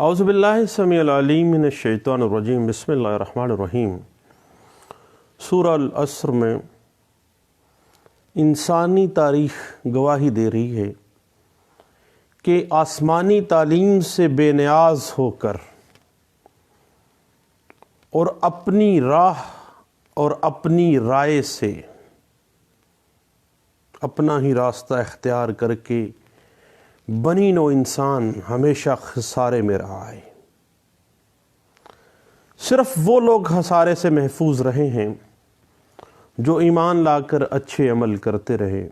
اعوذ باللہ السمیع العلیم من الشیطان الرجیم بسم اللہ الرحمن الرحیم۔ سورہ العصر میں انسانی تاریخ گواہی دے رہی ہے کہ آسمانی تعلیم سے بے نیاز ہو کر اور اپنی راہ اور اپنی رائے سے اپنا ہی راستہ اختیار کر کے بنی نوع انسان ہمیشہ خسارے میں رہا ہے۔ صرف وہ لوگ خسارے سے محفوظ رہے ہیں جو ایمان لا کر اچھے عمل کرتے رہے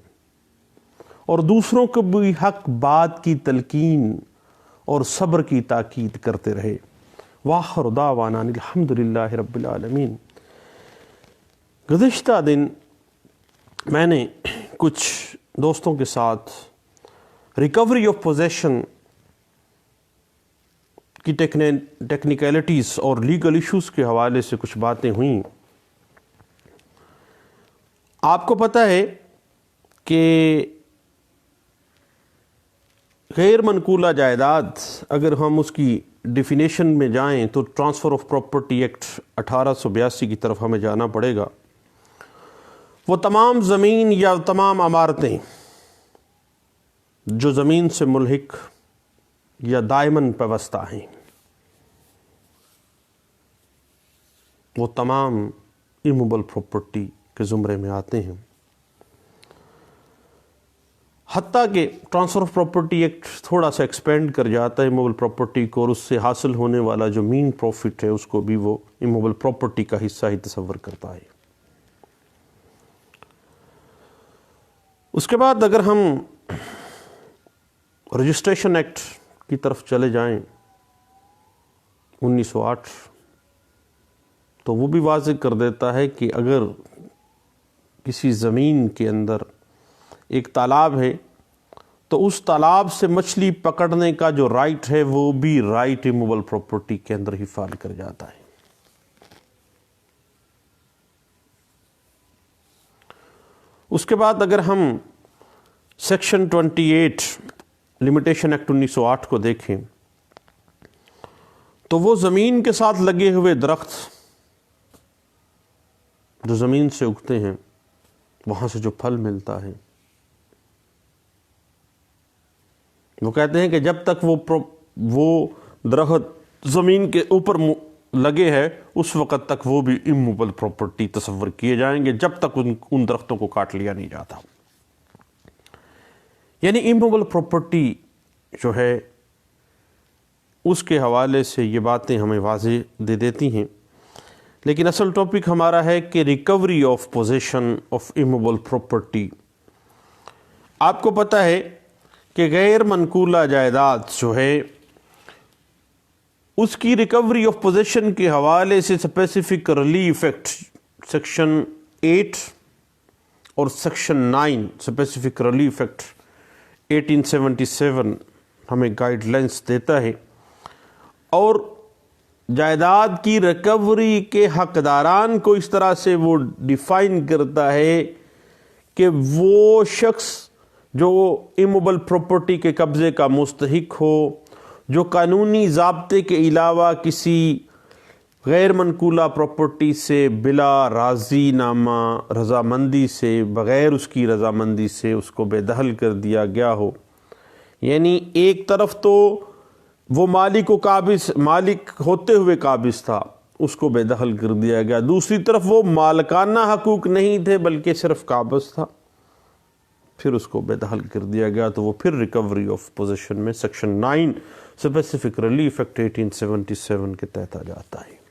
اور دوسروں کو بھی حق بات کی تلقین اور صبر کی تاکید کرتے رہے۔ وآخر دعوانا الحمدللہ رب العالمین۔ گزشتہ دن میں نے کچھ دوستوں کے ساتھ ریکوری آف پوزیشن کی ٹیکنیکلٹیز اور لیگل ایشوز کے حوالے سے کچھ باتیں ہوئیں۔ آپ کو پتہ ہے کہ غیر منقولہ جائیداد اگر ہم اس کی ڈیفینیشن میں جائیں تو ٹرانسفر آف پراپرٹی ایکٹ 1882 کی طرف ہمیں جانا پڑے گا۔ وہ تمام زمین یا تمام عمارتیں جو زمین سے ملحق یا دائماً پیوستہ ہیں، وہ تمام ایموبل پراپرٹی کے زمرے میں آتے ہیں۔ حتیٰ کہ ٹرانسفر آف پراپرٹی ایکٹ تھوڑا سا ایکسپینڈ کر جاتا ہے ایموبل پراپرٹی کو، اور اس سے حاصل ہونے والا جو مین پروفٹ ہے اس کو بھی وہ ایموبل پراپرٹی کا حصہ ہی تصور کرتا ہے۔ اس کے بعد اگر ہم رجسٹریشن ایکٹ کی طرف چلے جائیں 1908، تو وہ بھی واضح کر دیتا ہے کہ اگر کسی زمین کے اندر ایک تالاب ہے تو اس تالاب سے مچھلی پکڑنے کا جو رائٹ ہے وہ بھی رائٹ ایموبل پراپرٹی کے اندر ہی فال کر جاتا ہے۔ اس کے بعد اگر ہم سیکشن 28 لمیٹیشن ایکٹ 1908 کو دیکھیں تو وہ زمین کے ساتھ لگے ہوئے درخت جو زمین سے اگتے ہیں، وہاں سے جو پھل ملتا ہے، وہ کہتے ہیں کہ جب تک وہ درخت زمین کے اوپر لگے ہیں اس وقت تک وہ بھی ایموبل پراپرٹی تصور کیے جائیں گے، جب تک ان درختوں کو کاٹ لیا نہیں جاتا۔ یعنی ایموبل پراپرٹی جو ہے اس کے حوالے سے یہ باتیں ہمیں واضح دے دیتی ہیں، لیکن اصل ٹاپک ہمارا ہے کہ recovery of possession of immovable property. آپ کو پتہ ہے کہ غیر منقولہ جائیداد جو ہے اس کی ریکوری آف پوزیشن کے حوالے سے اسپیسیفک ریلیف ایکٹ سیکشن 8 اور سیکشن 9 اسپیسیفک ریلیف ایکٹ 1877 ہمیں گائیڈ لائنس دیتا ہے، اور جائیداد کی ریکوری کے حقداران کو اس طرح سے وہ ڈیفائن کرتا ہے کہ وہ شخص جو ایموبل پراپرٹی کے قبضے کا مستحق ہو، جو قانونی ضابطے کے علاوہ کسی غیر منقولہ پراپرٹی سے بلا راضی نامہ رضامندی سے، بغیر اس کی رضامندی سے اس کو بے دخل کر دیا گیا ہو۔ یعنی ایک طرف تو وہ مالک ہوتے ہوئے قابض تھا، اس کو بے دخل کر دیا گیا، دوسری طرف وہ مالکانہ حقوق نہیں تھے بلکہ صرف قابض تھا، پھر اس کو بے دخل کر دیا گیا، تو وہ پھر ریکوری آف پوزیشن میں سیکشن 9 اسپیسیفک ریلیف ایکٹ 1877 کے تحت آ جاتا ہے۔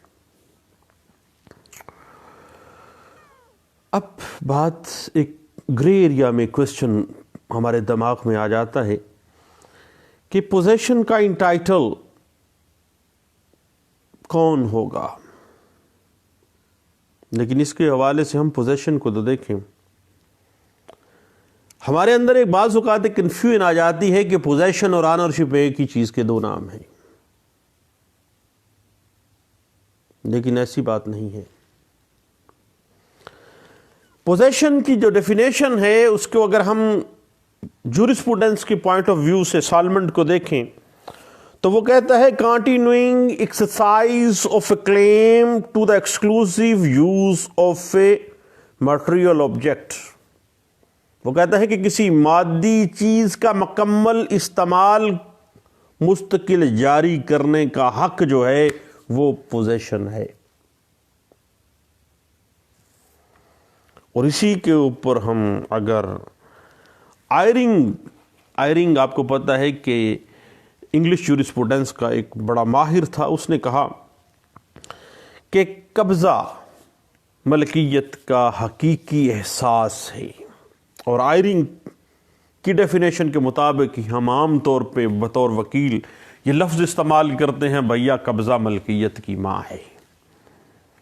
اب بات ایک گرے ایریا میں کویسچن ہمارے دماغ میں آ جاتا ہے کہ پوزیشن کا انٹائٹل کون ہوگا، لیکن اس کے حوالے سے ہم پوزیشن کو تو دیکھیں۔ ہمارے اندر ایک بعض اوقات کنفیوژن آ جاتی ہے کہ پوزیشن اور آنرشپ ایک ہی چیز کے دو نام ہیں، لیکن ایسی بات نہیں ہے۔ پوزیشن کی جو ڈیفینیشن ہے اس کو اگر ہم جورسپروڈنس کی پوائنٹ آف ویو سے سالمنٹ کو دیکھیں تو وہ کہتا ہے continuing exercise of a claim to the exclusive use of a material object. وہ کہتا ہے کہ کسی مادی چیز کا مکمل استعمال مستقل جاری کرنے کا حق جو ہے وہ پوزیشن ہے. اور اسی کے اوپر ہم اگر آئرنگ آپ کو پتہ ہے کہ انگلش جورسپروڈنس کا ایک بڑا ماہر تھا، اس نے کہا کہ قبضہ ملکیت کا حقیقی احساس ہے. اور آئرنگ کی ڈیفینیشن کے مطابق ہی ہم عام طور پہ بطور وکیل یہ لفظ استعمال کرتے ہیں، بھیا قبضہ ملکیت کی ماں ہے.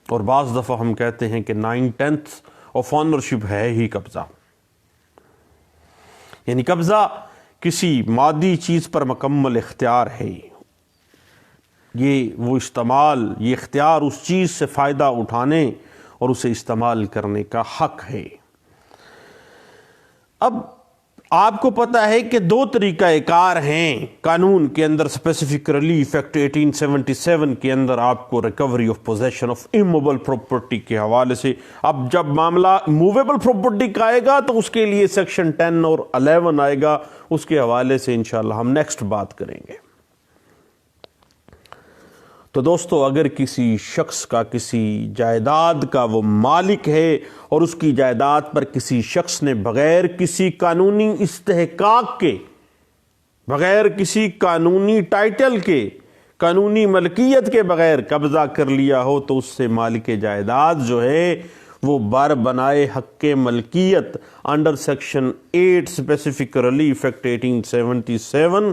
اور بعض دفعہ ہم کہتے ہیں کہ 9/10 آف آنرشپ ہے ہی قبضہ. یعنی قبضہ کسی مادی چیز پر مکمل اختیار ہے. یہ وہ استعمال، یہ اختیار اس چیز سے فائدہ اٹھانے اور اسے استعمال کرنے کا حق ہے. اب آپ کو پتہ ہے کہ 2 طریقہ کار ہیں قانون کے اندر. اسپیسیفک ریلیف ایکٹ 1877 کے اندر آپ کو recovery of possession of immovable property کے حوالے سے، اب جب معاملہ موویبل پراپرٹی کا آئے گا تو اس کے لیے سیکشن 10 اور 11 آئے گا. اس کے حوالے سے انشاءاللہ ہم نیکسٹ بات کریں گے. تو دوستو، اگر کسی شخص کا کسی جائیداد کا وہ مالک ہے اور اس کی جائیداد پر کسی شخص نے بغیر کسی قانونی استحقاق کے، بغیر کسی قانونی ٹائٹل کے، قانونی ملکیت کے بغیر قبضہ کر لیا ہو تو اس سے مالک جائیداد جو ہے وہ بر بنائے حق ملکیت under section 8 specific relief act 1877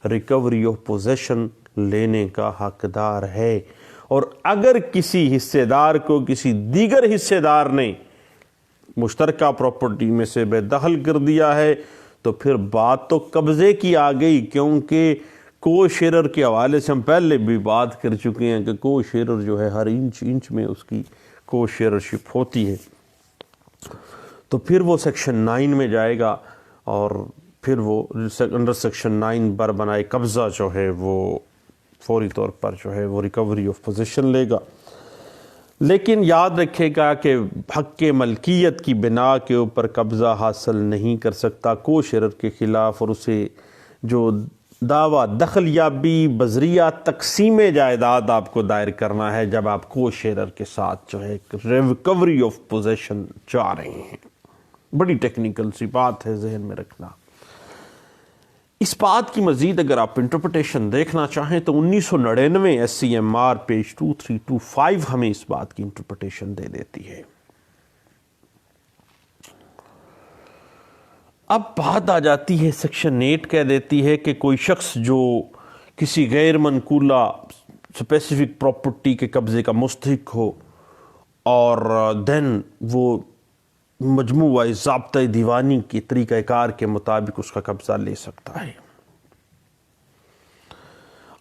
recovery of position لینے کا حقدار ہے. اور اگر کسی حصے دار کو کسی دیگر حصے دار نے مشترکہ پراپرٹی میں سے بے دخل کر دیا ہے تو پھر بات تو قبضے کی آ گئی، کیونکہ کو شیرر کے حوالے سے ہم پہلے بھی بات کر چکے ہیں کہ کو شیرر جو ہے ہر انچ میں اس کی کو شیررشپ ہوتی ہے. تو پھر وہ سیکشن 9 میں جائے گا اور پھر وہ انڈر سیکشن 9 بر بنائے قبضہ جو ہے وہ فوری طور پر جو ہے وہ ریکوری آف پوزیشن لے گا. لیکن یاد رکھے گا کہ حق ملکیت کی بنا کے اوپر قبضہ حاصل نہیں کر سکتا کو شیرر کے خلاف، اور اسے جو دعویٰ دخل یابی بذریعہ تقسیم جائیداد آپ کو دائر کرنا ہے جب آپ کو شیرر کے ساتھ جو ہے ریکوری آف پوزیشن چاہ رہے ہیں. بڑی ٹیکنیکل سی بات ہے، ذہن میں رکھنا. اس بات کی مزید اگر آپ انٹرپریٹیشن دیکھنا چاہیں تو 1999 SCMR پیج 2325 ہمیں اس بات کی انٹرپریٹیشن دے دیتی ہے. اب بات آ جاتی ہے سیکشن 8 کہہ دیتی ہے کہ کوئی شخص جو کسی غیر منقولہ اسپیسیفک پراپرٹی کے قبضے کا مستحق ہو اور دین وہ مجموعہ ضابطہ دیوانی کی طریقہ کار کے مطابق اس کا قبضہ لے سکتا ہے.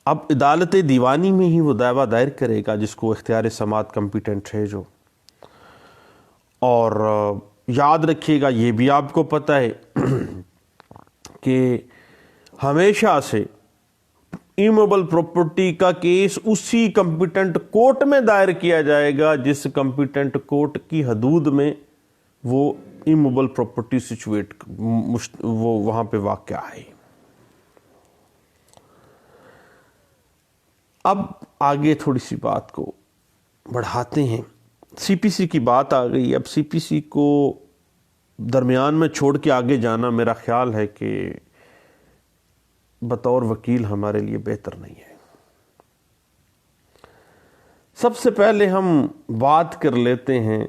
اب عدالت دیوانی میں ہی وہ دعویٰ دائر کرے گا جس کو اختیار سماعت کمپیٹنٹ ہے جو. اور یاد رکھیے گا یہ بھی آپ کو پتہ ہے کہ ہمیشہ سے ایموبل پراپرٹی کا کیس اسی کمپیٹنٹ کورٹ میں دائر کیا جائے گا جس کمپیٹنٹ کورٹ کی حدود میں وہ ایموبل پراپرٹی سچویٹ وہ وہاں پہ واقع ہے. اب آگے تھوڑی سی بات کو بڑھاتے ہیں. سی پی سی کی بات آ گئی. اب سی پی سی کو درمیان میں چھوڑ کے آگے جانا میرا خیال ہے کہ بطور وکیل ہمارے لیے بہتر نہیں ہے. سب سے پہلے ہم بات کر لیتے ہیں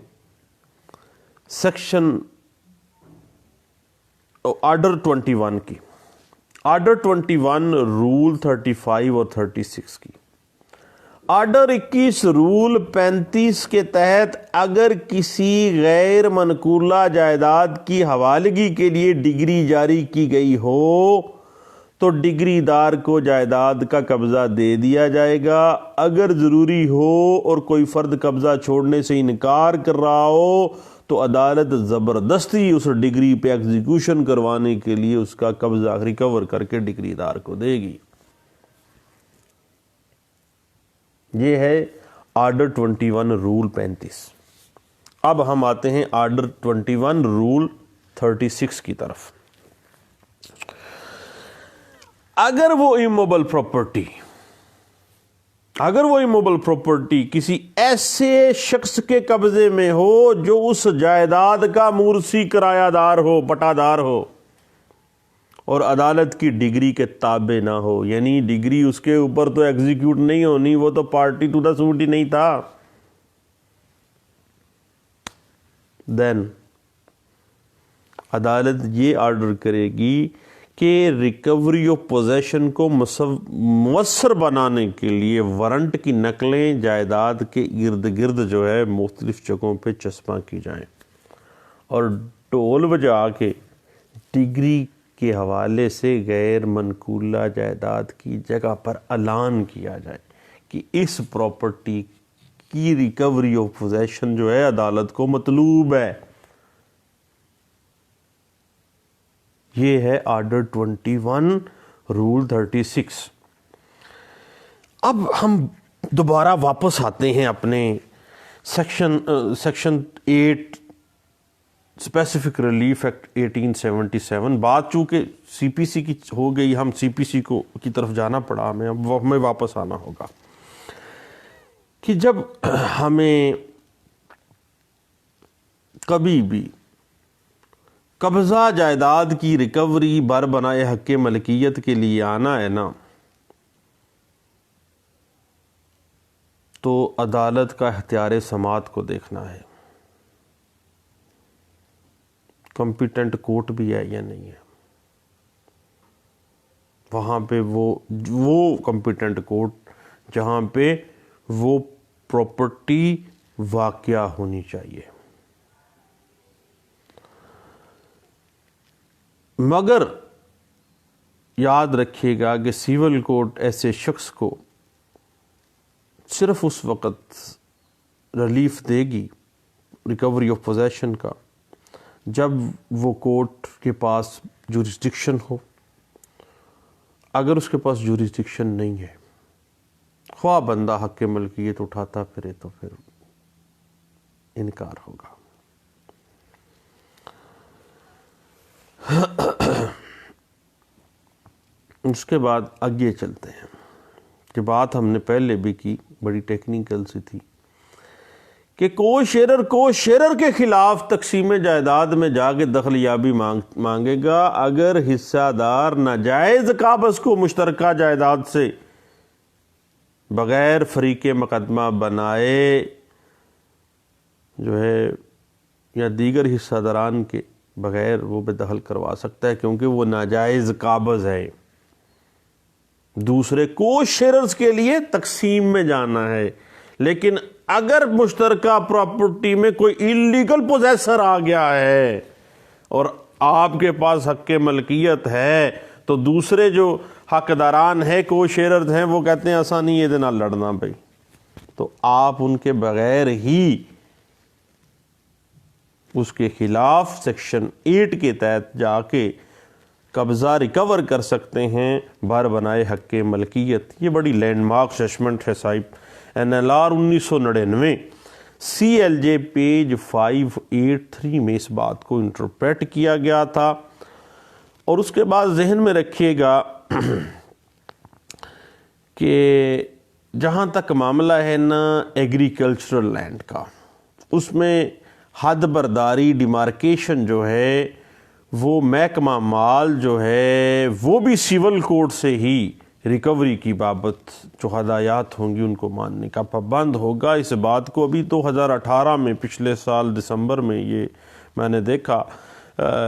سیکشن آرڈر 21 کی. آرڈر 21 رول 35 اور 36 کی. آرڈر 21 رول 35 کے تحت اگر کسی غیر منقولہ جائیداد کی حوالگی کے لیے ڈگری جاری کی گئی ہو تو ڈگری دار کو جائیداد کا قبضہ دے دیا جائے گا. اگر ضروری ہو اور کوئی فرد قبضہ چھوڑنے سے انکار کر رہا ہو تو عدالت زبردستی اس ڈگری پہ ایگزیکیوشن کروانے کے لیے اس کا قبضہ ریکور کر کے ڈگری دار کو دے گی. یہ ہے آرڈر 21 رول 35۔ اب ہم آتے ہیں آرڈر 21 رول 36 کی طرف۔ اگر وہ ایموبل پراپرٹی کسی ایسے شخص کے قبضے میں ہو جو اس جائیداد کا مورثی کرایہ دار ہو، پٹا دار ہو، اور عدالت کی ڈگری کے تابع نہ ہو، یعنی ڈگری اس کے اوپر تو ایگزیکیوٹ نہیں ہونی، وہ تو پارٹی ٹو دا سوٹ ہی نہیں تھا، دین عدالت یہ آرڈر کرے گی کہ ریکوری آف پوزیشن کو مؤثر بنانے کے لیے وارنٹ کی نقلیں جائیداد کے ارد گرد جو ہے مختلف جگہوں پہ چسپاں کی جائیں، اور ڈھول بجا کے ڈگری کے حوالے سے غیر منقولہ جائیداد کی جگہ پر اعلان کیا جائے کہ اس پراپرٹی کی ریکوری آف پوزیشن جو ہے عدالت کو مطلوب ہے۔ یہ ہے آرڈر 21 رول 36۔ اب ہم دوبارہ واپس آتے ہیں اپنے سیکشن 8 اسپیسیفک ریلیف ایکٹ 1877۔ بات چونکہ سی پی سی کی ہو گئی، ہم سی پی سی کی طرف جانا پڑا، ہمیں واپس آنا ہوگا کہ جب ہمیں کبھی بھی قبضہ جائیداد کی ریکوری بر بنائے حق ملکیت کے لیے آنا ہے نا، تو عدالت کا اختیار سماعت کو دیکھنا ہے، کمپیٹنٹ کورٹ بھی ہے یا نہیں ہے، وہاں پہ وہ کمپیٹنٹ کورٹ جہاں پہ وہ پراپرٹی واقع ہونی چاہیے۔ مگر یاد رکھیے گا کہ سیول کورٹ ایسے شخص کو صرف اس وقت ریلیف دے گی ریکوری آف پوزیشن کا جب وہ کورٹ کے پاس جورسڈکشن ہو۔ اگر اس کے پاس جورسڈکشن نہیں ہے، خواہ بندہ حق ملکیت اٹھاتا پھرے، تو پھر انکار ہوگا۔ اس کے بعد آگے چلتے ہیں کہ بات ہم نے پہلے بھی کی، بڑی ٹیکنیکل سی تھی، کہ کو شیرر کے خلاف تقسیم جائیداد میں جا کے دخل یابی مانگے گا اگر حصہ دار ناجائز قابض کو مشترکہ جائیداد سے بغیر فریق مقدمہ بنائے جو ہے یا دیگر حصہ داران کے بغیر وہ بے دخل کروا سکتا ہے، کیونکہ وہ ناجائز قابض ہے۔ دوسرے کو شیررز کے لیے تقسیم میں جانا ہے، لیکن اگر مشترکہ پراپرٹی میں کوئی انلیگل پوزیسر آ گیا ہے اور آپ کے پاس حق ملکیت ہے، تو دوسرے جو حقداران ہیں کو شیررز ہیں وہ کہتے ہیں آسانی یہ نہ لڑنا بھائی، تو آپ ان کے بغیر ہی اس کے خلاف سیکشن 8 کے تحت جا کے قبضہ ریکور کر سکتے ہیں بر بنائے حق ملکیت۔ یہ بڑی لینڈ مارک ججمنٹ ہے صاحب، NLR 1999 CLJ پیج 583 میں اس بات کو انٹرپریٹ کیا گیا تھا۔ اور اس کے بعد ذہن میں رکھیے گا کہ جہاں تک معاملہ ہے نا ایگریکلچرل لینڈ کا، اس میں حد برداری ڈیمارکیشن جو ہے وہ محکمہ مال جو ہے وہ بھی سیول کوڈ سے ہی ریکوری کی بابت جو ہدایات ہوں گی ان کو ماننے کا پابند ہوگا۔ اس بات کو ابھی 2018 میں پچھلے سال دسمبر میں یہ میں نے دیکھا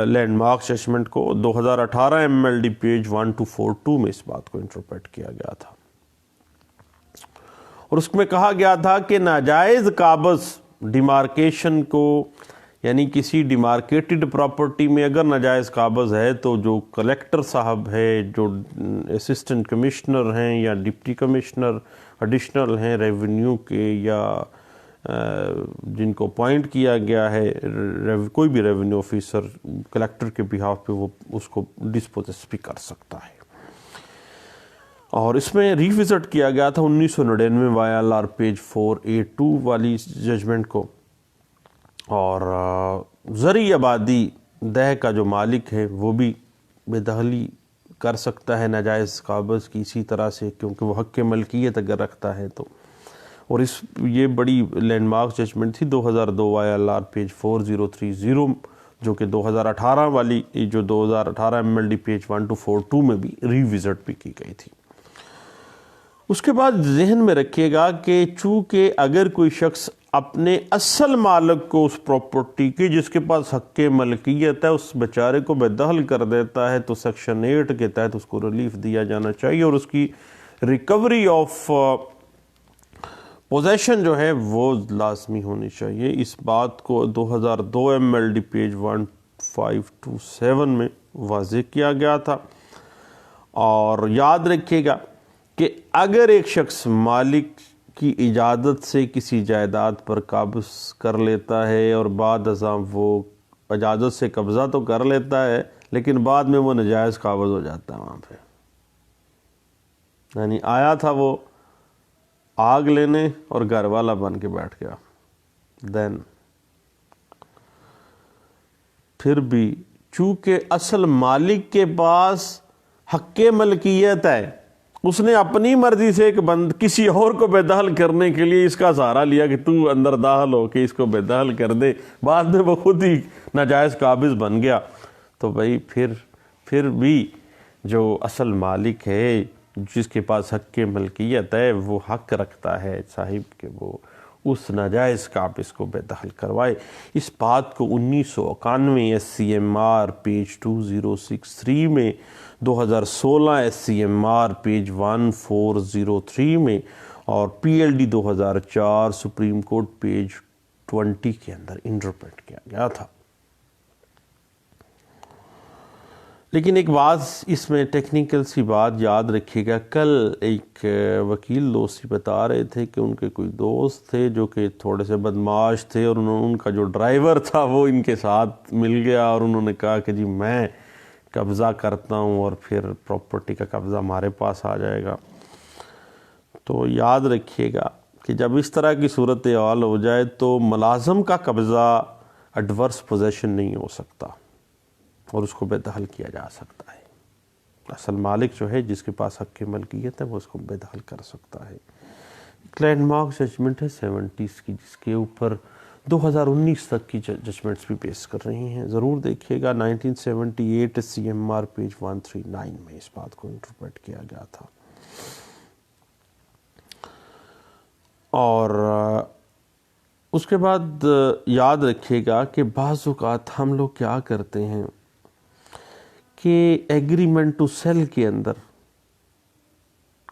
لینڈ مارک ججمنٹ کو، 2018 MLD پیج 1242 میں اس بات کو انٹرپریٹ کیا گیا تھا، اور اس میں کہا گیا تھا کہ ناجائز قابض ڈیمارکیشن کو، یعنی کسی ڈیمارکیٹڈ پراپرٹی میں اگر ناجائز قابض ہے تو جو کلیکٹر صاحب ہے، جو اسسٹنٹ کمشنر ہیں یا ڈپٹی کمشنر ایڈیشنل ہیں ریونیو کے، یا جن کو اپوائنٹ کیا گیا ہے کوئی بھی ریونیو آفیسر کلیکٹر کے بہاف پہ، وہ اس کو ڈسپوزس بھی کر سکتا ہے۔ اور اس میں ریوزٹ کیا گیا تھا 1999 YLR پیج 482 والی ججمنٹ کو. اور زرعی آبادی دہ کا جو مالک ہے وہ بھی بے دخلی کر سکتا ہے ناجائز قابض کی اسی طرح سے، کیونکہ وہ حق ملکیت اگر رکھتا ہے تو. اور یہ بڑی لینڈ مارک ججمنٹ تھی 2002 YLR پیج 4030 جو کہ 2018 والی جو 2018 MLD پیج 1242 میں بھی ریوزٹ بھی کی گئی تھی. اس کے بعد ذہن میں رکھیے گا کہ چونکہ اگر کوئی شخص اپنے اصل مالک کو اس پراپرٹی کی جس کے پاس حق ملکیت ہے اس بیچارے کو بے دخل کر دیتا ہے تو سیکشن 8 کے تحت اس کو ریلیف دیا جانا چاہیے اور اس کی ریکوری آف پوزیشن جو ہے وہ لازمی ہونی چاہیے. اس بات کو 2002 MLD پیج 1527 میں واضح کیا گیا تھا. اور یاد رکھیے گا کہ اگر ایک شخص مالک کی اجازت سے کسی جائیداد پر قابض کر لیتا ہے اور بعد ازاں وہ اجازت سے قبضہ تو کر لیتا ہے لیکن بعد میں وہ ناجائز قابض ہو جاتا ہے وہاں پہ، یعنی آیا تھا وہ آگ لینے اور گھر والا بن کے بیٹھ گیا، دین پھر بھی چونکہ اصل مالک کے پاس حق ملکیت ہے، اس نے اپنی مرضی سے کسی اور کو بے دخل کرنے کے لیے اس کا سہارا لیا کہ تو اندر داخل ہو کے اس کو بے دخل کر دے، بعد میں وہ خود ہی ناجائز قابض بن گیا، تو بھائی پھر بھی جو اصل مالک ہے جس کے پاس حق ملکیت ہے وہ حق رکھتا ہے صاحب کہ وہ اس ناجائز قابض کو بے دخل کروائے. اس بات کو 1991 SCMR پیج 2063 میں، 2016 SCMR پیج 1403 میں اور PLD 2004 سپریم کورٹ پیج 20 کے اندر انٹرپریٹ کیا گیا تھا. لیکن ایک بات اس میں ٹیکنیکل سی بات یاد رکھیے گا، کل ایک وکیل دوستی بتا رہے تھے کہ ان کے کوئی دوست تھے جو کہ تھوڑے سے بدمعاش تھے اور ان کا جو ڈرائیور تھا وہ ان کے ساتھ مل گیا اور انہوں نے کہا کہ جی میں قبضہ کرتا ہوں اور پھر پراپرٹی کا قبضہ ہمارے پاس آ جائے گا. تو یاد رکھیے گا کہ جب اس طرح کی صورتحال ہو جائے تو ملازم کا قبضہ ایڈورس پوزیشن نہیں ہو سکتا اور اس کو بے دخل کیا جا سکتا ہے. اصل مالک جو ہے جس کے پاس حق ملکیت ہے وہ اس کو بے دخل کر سکتا ہے. لینڈ مارک ججمنٹ ہے 70s کی جس کے اوپر 2019 تک کی ججمنٹس بھی پیش کر رہی ہیں، ضرور دیکھیے گا. 1978 CMR پیج 139 میں اس بات کو انٹرپریٹ کیا گیا تھا. اور اس کے بعد یاد رکھیے گا کہ بعض اوقات ہم لوگ کیا کرتے ہیں کہ ایگریمنٹ ٹو سیل کے اندر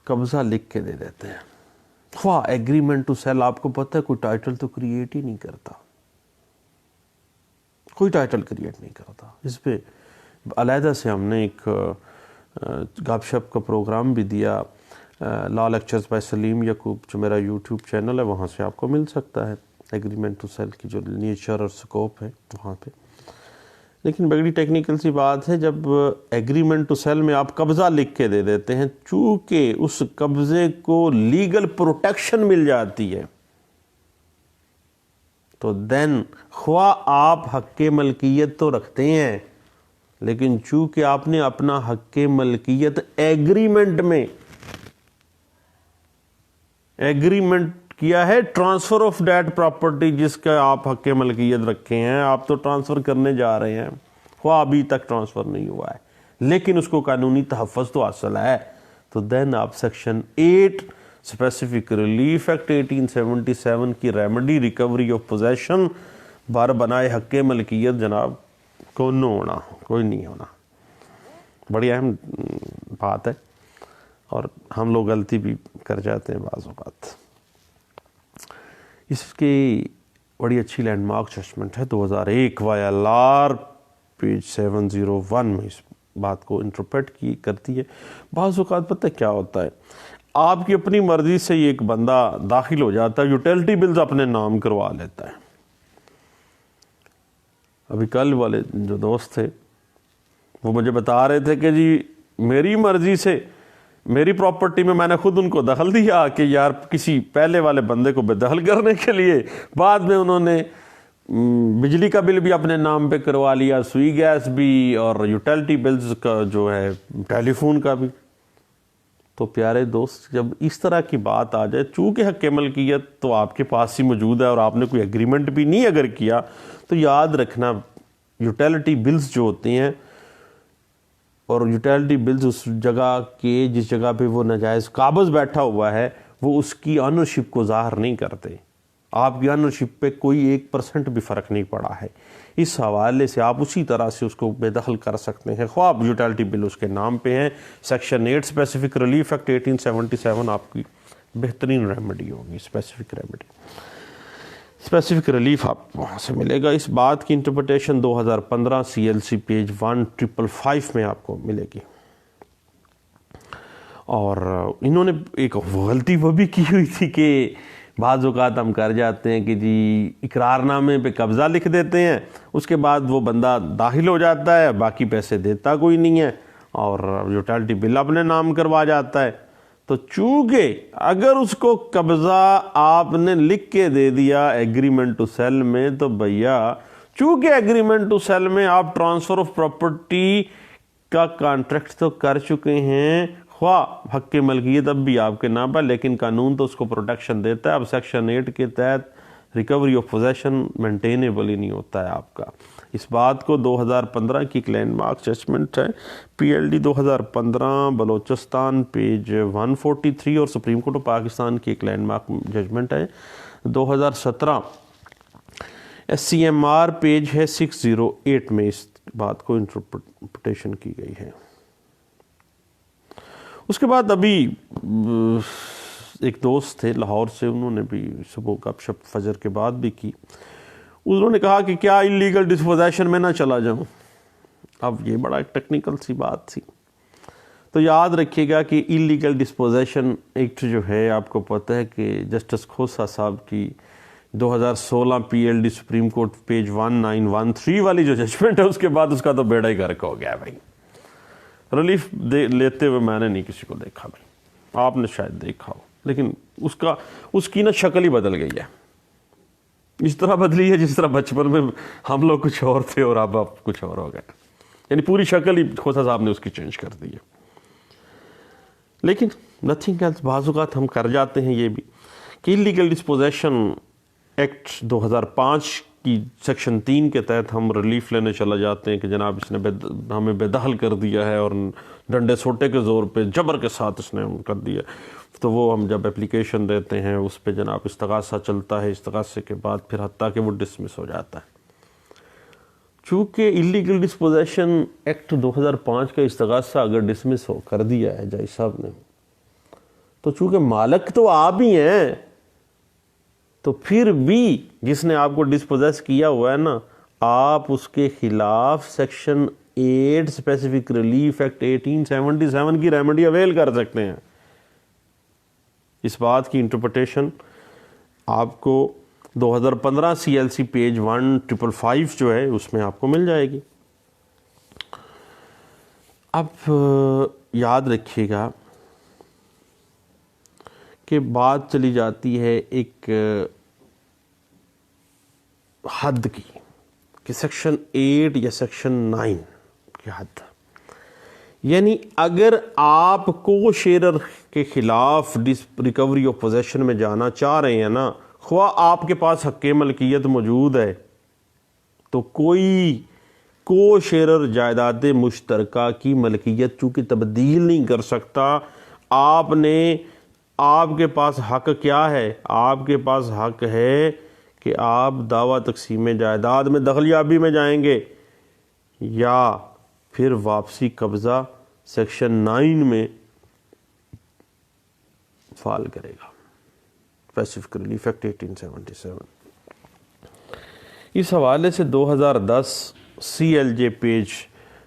قبضہ لکھ کے دے دیتے ہیں. ایگریمنٹ ٹو سیل آپ کو پتہ ہے کوئی ٹائٹل تو کریٹ ہی نہیں کرتا، کوئی ٹائٹل کریٹ نہیں کرتا. اس پہ علیحدہ سے ہم نے ایک گپ شپ کا پروگرام بھی دیا، لا لیکچرز بائی سلیم یعقوب جو میرا یوٹیوب چینل ہے وہاں سے آپ کو مل سکتا ہے ایگریمنٹ ٹو سیل کی جو نیچر اور سکوپ ہے وہاں پہ. لیکن بڑی ٹیکنیکل سی بات ہے، جب ایگریمنٹ ٹو سیل میں آپ قبضہ لکھ کے دے دیتے ہیں چونکہ اس قبضے کو لیگل پروٹیکشن مل جاتی ہے تو دین خواہ آپ حق ملکیت تو رکھتے ہیں لیکن چونکہ آپ نے اپنا حق ملکیت ایگریمنٹ کیا ہے ٹرانسفر آف دیٹ پراپرٹی جس کا آپ حق ملکیت رکھے ہیں، آپ تو ٹرانسفر کرنے جا رہے ہیں، خواہ ابھی تک ٹرانسفر نہیں ہوا ہے لیکن اس کو قانونی تحفظ تو حاصل ہے، تو دین آپ سیکشن 8 اسپیسیفک ریلیف ایکٹ 1877 کی ریمیڈی ریکوری آف پوزیشن بار بنائے حق ملکیت جناب کوئی نہیں ہونا. بڑی اہم بات ہے اور ہم لوگ غلطی بھی کر جاتے ہیں بعض اوقات. اس کی بڑی اچھی لینڈ مارک ججمنٹ ہے 2001 YLR پیج 701 میں اس بات کو انٹرپریٹ کرتی ہے. بعض اوقات پتہ کیا ہوتا ہے، آپ کی اپنی مرضی سے یہ ایک بندہ داخل ہو جاتا ہے، یوٹیلٹی بلز اپنے نام کروا لیتا ہے. ابھی کل والے جو دوست تھے وہ مجھے بتا رہے تھے کہ جی میری مرضی سے میری پراپرٹی میں نے خود ان کو دخل دیا کہ یار کسی پہلے والے بندے کو بے دخل کرنے کے لیے، بعد میں انہوں نے بجلی کا بل بھی اپنے نام پہ کروا لیا، سوئی گیس بھی، اور یوٹیلٹی بلز کا جو ہے ٹیلی فون کا بھی۔ تو پیارے دوست، جب اس طرح کی بات آ جائے، چونکہ حق ملکیت تو آپ کے پاس ہی موجود ہے اور آپ نے کوئی ایگریمنٹ بھی نہیں اگر کیا، تو یاد رکھنا یوٹیلٹی بلز جو ہوتے ہیں، اور یوٹیلٹی بلز اس جگہ کے جس جگہ پہ وہ ناجائز قابض بیٹھا ہوا ہے، وہ اس کی آنرشپ کو ظاہر نہیں کرتے۔ آپ کی آنرشپ پہ کوئی 1% بھی فرق نہیں پڑا ہے۔ اس حوالے سے آپ اسی طرح سے اس کو بے دخل کر سکتے ہیں، خواہ یوٹیلٹی بل اس کے نام پہ ہیں۔ سیکشن 8 اسپیسیفک ریلیف ایکٹ 1877 آپ کی بہترین ریمیڈی ہوگی، اسپیسیفک ریمیڈی، اسپیسیفک ریلیف آپ وہاں سے ملے گا۔ اس بات کی انٹرپریٹیشن 2015 CLC پیج 1555 میں آپ کو ملے گی۔ اور انہوں نے ایک غلطی وہ بھی کی ہوئی تھی کہ بعض اوقات ہم کر جاتے ہیں کہ جی اقرار نامے پہ قبضہ لکھ دیتے ہیں، اس کے بعد وہ بندہ داخل ہو جاتا ہے، باقی پیسے دیتا کوئی نہیں ہے، اور یوٹیلٹی بل اپنے نام کروا جاتا ہے۔ تو چونکہ اگر اس کو قبضہ آپ نے لکھ کے دے دیا ایگریمنٹ ٹو سیل میں، تو بھیا چونکہ ایگریمنٹ ٹو سیل میں آپ ٹرانسفر آف پراپرٹی کا کانٹریکٹ تو کر چکے ہیں، خواہ حق ملکیت اب بھی آپ کے نام پر، لیکن قانون تو اس کو پروٹیکشن دیتا ہے۔ اب سیکشن 8 کے تحت ریکوری آف پوزیشن مینٹینیبل ہی نہیں ہوتا ہے آپ کا۔ اس بات کو 2015 کی ایک لینڈ مارک ججمنٹ ہے، PLD 2015 بلوچستان پیج 143، اور سپریم کورٹ آف پاکستان کی ایک لینڈ مارک ججمنٹ ہے 2017 SCMR پیج ہے 608 میں اس بات کو انٹرپریٹیشن کی گئی ہے۔ اس کے بعد ابھی ایک دوست تھے لاہور سے، انہوں نے بھی صبح گپ شپ فجر کے بعد بھی کی۔ انہوں نے کہا کہ کیا انلیگل ڈسپوزیشن میں نہ چلا جاؤں؟ اب یہ بڑا ایک ٹیکنیکل سی بات تھی۔ تو یاد رکھیے گا کہ انلیگل ڈسپوزیشن ایکٹ جو ہے، آپ کو پتہ ہے کہ جسٹس کھوسہ صاحب کی 2016 PLD سپریم کورٹ پیج 1913 والی جو ججمنٹ ہے، اس کے بعد اس کا تو بیڑا ہی غرق ہو گیا بھائی۔ ریلیف لیتے ہوئے میں نے نہیں کسی کو دیکھا بھائی، آپ نے شاید دیکھا ہو، لیکن اس کی نا شکل ہی بدل گئی ہے، اس طرح بدلی ہے جس طرح بچپن میں ہم لوگ کچھ اور تھے اور اب آپ کچھ اور ہو گئے، یعنی پوری شکل ہی کھوسہ صاحب نے اس کی چینج کر دی ہے۔ لیکن نتھنگ ایلس، بعض اوقات ہم کر جاتے ہیں یہ بھی کہ انلیگل ڈسپوزیشن ایکٹ 2005 کی سیکشن 3 کے تحت ہم ریلیف لینے چلا جاتے ہیں کہ جناب اس نے ہمیں بے دخل کر دیا ہے اور ڈنڈے سوٹے کے زور پہ جبر کے ساتھ اس نے کر دیا، تو وہ ہم جب اپلیکیشن دیتے ہیں اس پہ جناب استغاثہ چلتا ہے، استغاثے کے بعد پھر حتیٰ کہ وہ ڈسمس ہو جاتا ہے۔ چونکہ انلیگل ڈسپوزیشن ایکٹ 2005 کا استغاثہ اگر ڈسمس ہو کر دیا ہے جج صاحب نے، تو چونکہ مالک تو آپ ہی ہیں، تو پھر بھی جس نے آپ کو ڈسپوزیس کیا ہوا ہے نا، آپ اس کے خلاف سیکشن 8 اسپیسیفک ریلیف ایکٹ 1877 کی ریمیڈی اویل کر سکتے ہیں۔ اس بات کی انٹرپریٹیشن آپ کو 2015 CLC پیج 1555 جو ہے اس میں آپ کو مل جائے گی۔ اب یاد رکھیے گا کہ بات چلی جاتی ہے ایک حد کی، کہ سیکشن 8 یا سیکشن 9 کی حد، یعنی اگر آپ کو شیرر کے خلاف ریکوری آف پوزیشن میں جانا چاہ رہے ہیں نا، خواہ آپ کے پاس حق ملکیت موجود ہے، تو کوئی کو شیرر جائیداد مشترکہ کی ملکیت چونکہ تبدیل نہیں کر سکتا۔ آپ کے پاس حق کیا ہے؟ آپ کے پاس حق ہے کہ آپ دعویٰ تقسیم جائیداد میں دخلیابی میں جائیں گے، یا پھر واپسی قبضہ سیکشن 9 میں فال کرے گا، اسپیسیفک ریلیف ایکٹ 1877۔ اس حوالے سے 2010 CLJ پیج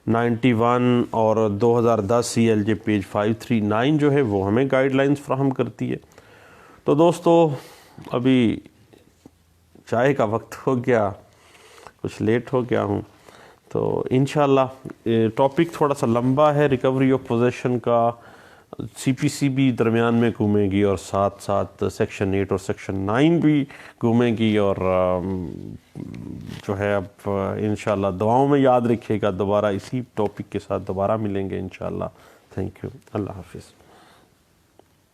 91 اور 2010 CLJ پیج 539 جو ہے وہ ہمیں گائیڈ لائنز فراہم کرتی ہے۔ تو دوستو، ابھی چائے کا وقت ہو گیا، کچھ لیٹ ہو گیا ہوں، تو انشاءاللہ ٹاپک تھوڑا سا لمبا ہے ریکوری آف پوزیشن کا، سی پی سی بھی درمیان میں گھومے گی اور ساتھ ساتھ سیکشن 8 اور سیکشن 9 بھی گھومے گی، اور جو ہے اب انشاءاللہ دعاؤں میں یاد رکھیے گا، دوبارہ اسی ٹاپک کے ساتھ دوبارہ ملیں گے انشاءاللہ۔ تھینک یو، اللہ حافظ۔